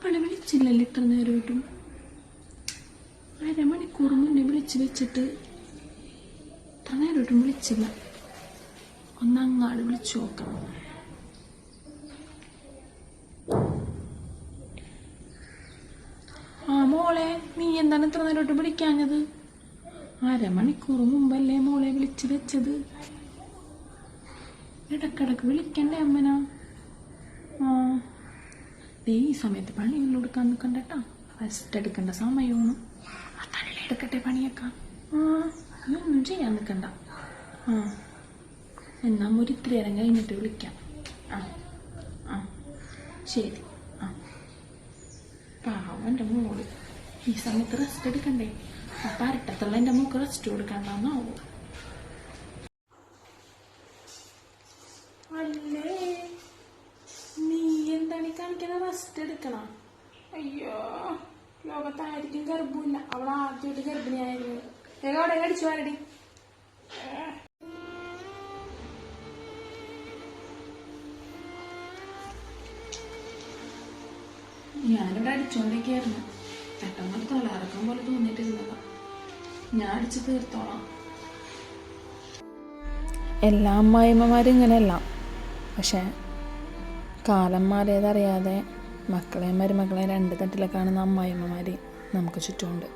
അവളെ വിളിച്ചില്ലല്ലോ ഇത്ര നേരമായിട്ടും. അരമണിക്കൂർ മുന്നേ വിളിച്ച് വെച്ചിട്ട് ഇത്ര നേരമായിട്ടും വിളിച്ചില്ല. ഒന്നങ്ങാട് വിളിച്ചു നോക്കാം. ആ മോളെ, നീ എന്താണ് ഇത്ര നേരമായിട്ട് വിളിക്കാഞ്ഞത്? അരമണിക്കൂർ മുമ്പല്ലേ മോളെ വിളിച്ച് വെച്ചത്. ഇടക്കിടക്ക് വിളിക്കണ്ടേ അമ്മനാ? ആ ദേ ഈ സമയത്ത് പണിയൊന്നും എടുക്കാൻ നിൽക്കണ്ടട്ടാ. റെസ്റ്റ് എടുക്കേണ്ട സമയമാണ്. തള്ളി എടുക്കട്ടെ പണിയൊക്കെ. നീ ഒന്നും ചെയ്യാൻ നിൽക്കണ്ട. എന്നാ ഒരു ഇത്തിരി നേരം കഴിഞ്ഞിട്ട് വിളിക്കാം. ശരി. പാവം എൻ്റെ മോള് ഈ സമയത്ത് റെസ്റ്റ് എടുക്കണ്ടേ. അപ്പം അരട്ടത്തുള്ള എൻ്റെ മോക്ക് റെസ്റ്റ് കൊടുക്കണ്ടെന്നാവോ? അല്ലേ നീ എന്താണ് കാണിക്കണ? റെസ്റ്റ് എടുക്കണം. അയ്യോ, ലോകത്തായിരിക്കും ഗർഭമില്ല. അവൾ ആദ്യമായിട്ട് ഗർഭിണിയായിരുന്നു. എവിടെ അടിച്ചു വാരടി. ഞാനിവിടെ അടിച്ചോണ്ടിരിക്കുകയായിരുന്നു. പെട്ടെന്ന് തൊള്ളയിറക്കം പോലെ തോന്നിയിട്ടിരുന്നതാ. ഞാൻ അടിച്ച് തീർത്തോളാം. എല്ലാ അമ്മായിമ്മമാരും ഇങ്ങനെയല്ല. പക്ഷെ കാലം മാറിയതറിയാതെ മക്കളെയും മരുമക്കളെയും രണ്ട് തട്ടിലെ കാണുന്ന അമ്മായിമ്മമാർ നമുക്ക് ചുറ്റുമുണ്ട്.